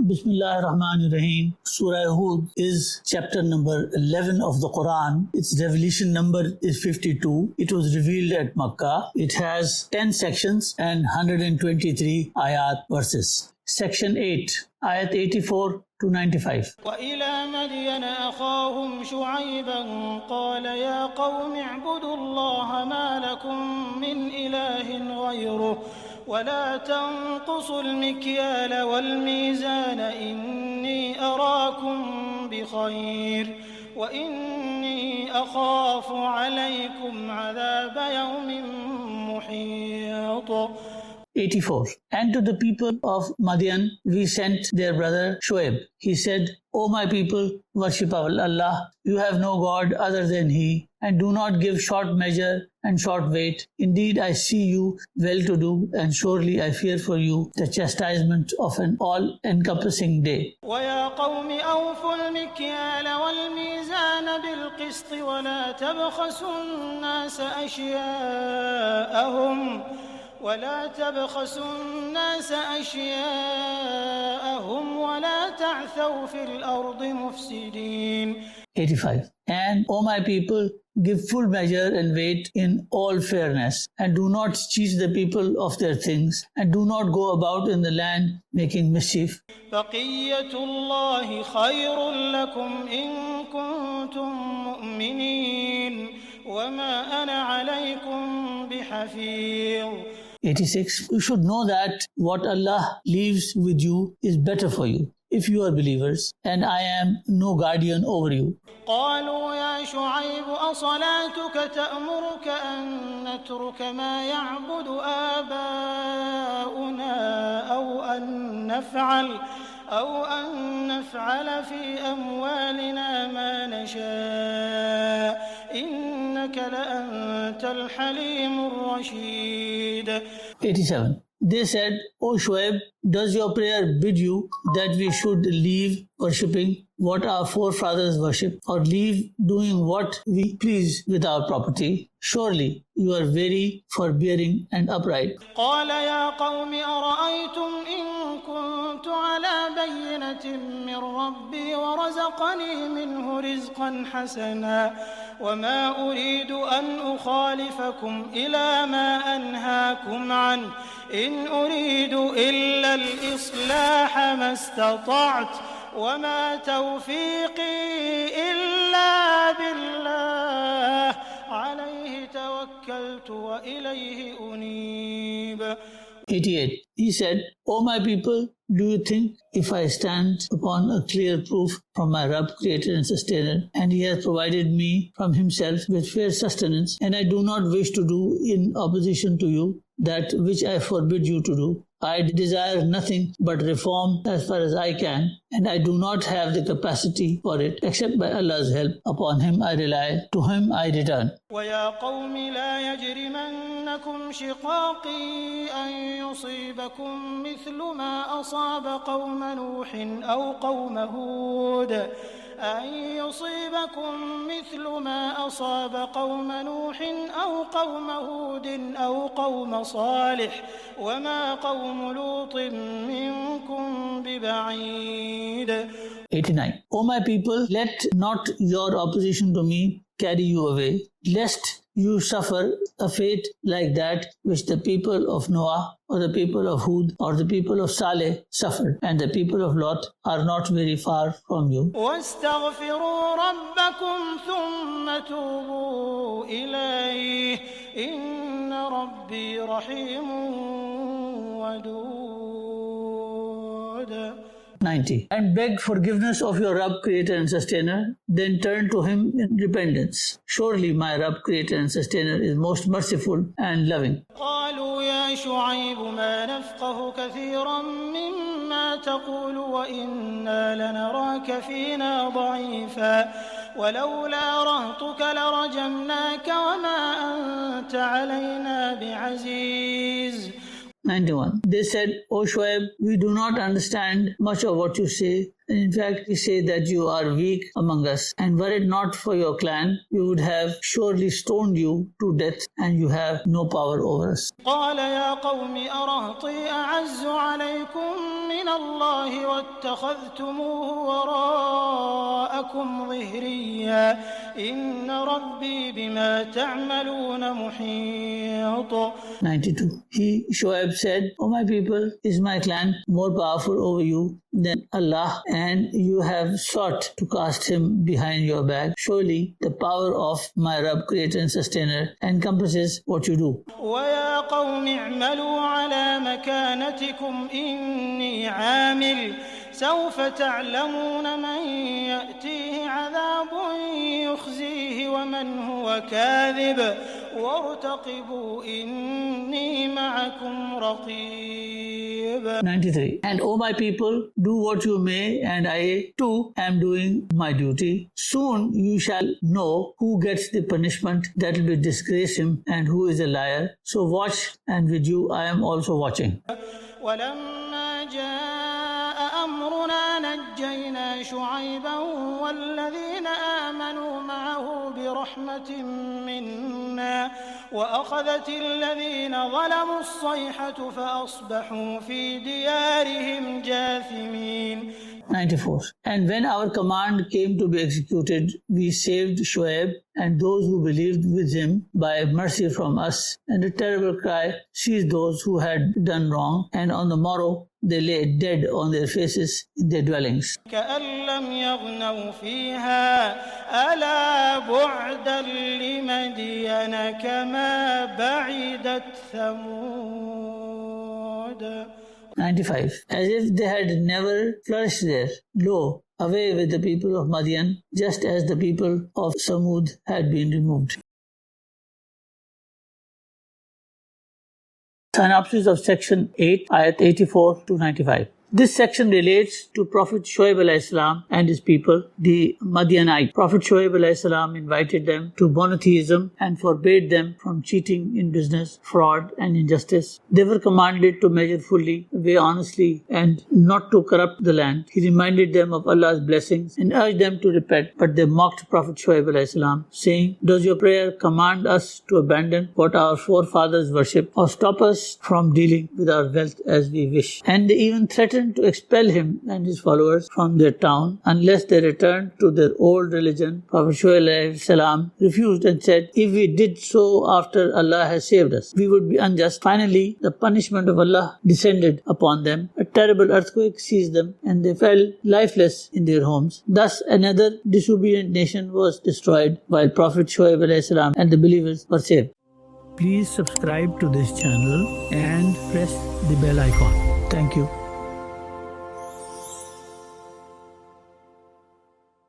Bismillahir Rahmanir Rahim. Surah Al-Hood is chapter number 11 of the Quran. Its revelation number is 52. It was revealed at Makkah. It has 10 sections and 123 ayat verses. Section 8, ayat 84 to 95. وإلى مدين أخاهم شعيبا قال يا قوم اعبدوا الله ما لكم من إله غيره ولا تنقصوا المكيال والميزان إني أراكم بخير وإني أخاف عليكم عذاب يوم محيط. 84. And to the people of Madian we sent their brother Shuaib. He said, O my people, worship Allah. You have no God other than He, and do not give short measure and short weight. Indeed, I see you well-to-do, and surely I fear for you the chastisement of an all-encompassing day. وَيَا قَوْمِ أَوْفُوا الْمِكْيَالَ وَالْمِيزَانَ بِالْقِسْطِ وَلَا تَبْخَسُوا النَّاسَ أشياءهم ولا تعثوا في الأرض مفسدين. 85. And, O my people, give full measure and weight in all fairness, and do not cheat the people of their things, and do not go about in the land making mischief. بقية الله خير لكم إن كنتم مؤمنين وما أنا عليكم بحفيظ. 86. You should know that what Allah leaves with you is better for you, if you are believers, and I am no guardian over you. قالوا يا شعيب أصلاتك تأمرك أن نترك ما يعبد آباؤنا أو أن نفعل في أموالنا ما نشاء إنك لأنت الحليم الرشيد. 87. They said, O Shuaib, does your prayer bid you that we should leave worshipping what our forefathers worship, or leave doing what we please with our property? Surely you are very forbearing and upright. قال يا قوم أرأيتم إن كنت على بينة من ربي ورزقني منه رزقا حسنا وما أريد أن أخالفكم إلى ما أنهاكم عنه إن أريد إلا الإصلاح ما استطعت وما توفيقي إلا بالله عليه توكلت وإليه أنيب. 88. He said, O my people, do you think if I stand upon a clear proof from my Rabb, Creator and Sustainer, and He has provided me from Himself with fair sustenance, and I do not wish to do in opposition to you that which I forbid you to do, I desire nothing but reform as far as I can, and I do not have the capacity for it except by Allah's help. Upon Him I rely, to Him I return. وَيَا قَوْمِ لَا يَجْرِمَنَّكُمْ شِقَاقِي أَن يُصِيبَكُم مِّثْلُ مَا أَصَابَ قَوْمَ نُوحٍ أَوْ قَوْمَ هُودٍ أَوْ قَوْمَ صَالِحٍ وَمَا قَوْمُ لُوطٍ مِّنكُم بِبَعِيدٍ. 89. O my people, let not your opposition to me carry you away, lest you suffer a fate like that which the people of Noah or the people of Hud or the people of Saleh suffered, and the people of Lot are not very far from you. وَاسْتَغْفِرُوا رَبَّكُمْ ثُمَّ تُوبُوا إِلَيْهِ إِنَّ رَبِّي رَحِيمٌ وَدُودٌ. 90. And beg forgiveness of your Rabb, Creator and Sustainer, then turn to Him in repentance. Surely my Rabb, Creator and Sustainer is most merciful and loving. قالوا يا شعيب ما نفقه كثيرا مما تقول وإنا لنراك فينا ضعيفا ولولا رهطك لرجمناك وما أنت علينا بعزيز. 91. They said, O Shuaib, we do not understand much of what you say, In fact, we say that you are weak among us, and were it not for your clan, we would have surely stoned you to death, and you have no power over us. قال يا قوم أرهطي أعز عليكم من الله واتخذتموه وراءكم ظهريا إن ربي بما تعملون محيط. 92. He, Shoaib, said, O my people, is my clan more powerful over you than Allah, and you have sought to cast him behind your back. Surely the power of my Rabb, Creator and Sustainer, encompasses what you do. ويا قوم اعملوا على مكانتكم إني عامل سوف تعلمون من يأتيه عذاب يخزيه ومن هو كاذب وارتقبوا إني معكم رقيب. 93. And O my people, do what you may, and I too am doing my duty. Soon you shall know who gets the punishment that will disgrace him and who is a liar. So watch, and with you I am also watching. ولما جاء أمرنا نجينا شعيبا والذين آمنوا معه برحمة منا وأخذت الذين ظلموا الصيحة فأصبحوا في ديارهم جاثمين. 94. And when our command came to be executed, we saved Shoaib and those who believed with him by mercy from us. And a terrible cry seized those who had done wrong, and on the morrow they lay dead on their faces in their dwellings. كأن لم يغنوا فيها ألا بعدا لمدين كما بعدت ثمود. 95. As if they had never flourished there. Lo, away with the people of Madian, just as the people of Samud had been removed. Synopsis of section 8, ayat 84 to 95. This section relates to Prophet Shoaib a.s. and his people, the Madianite. Prophet Shoaib a.s. invited them to monotheism and forbade them from cheating in business, fraud and injustice. They were commanded to measure fully, weigh honestly and not to corrupt the land. He reminded them of Allah's blessings and urged them to repent, but they mocked Prophet Shoaib a.s. saying, Does your prayer command us to abandon what our forefathers worshipped or stop us from dealing with our wealth as we wish? And they even threatened to expel him and his followers from their town unless they returned to their old religion. Prophet Shoaib refused and said, If we did so after Allah has saved us, we would be unjust. Finally, the punishment of Allah descended upon them. A terrible earthquake seized them and they fell lifeless in their homes. Thus another disobedient nation was destroyed while Prophet Shoaib and the believers were saved. Please subscribe to this channel and press the bell icon. Thank you.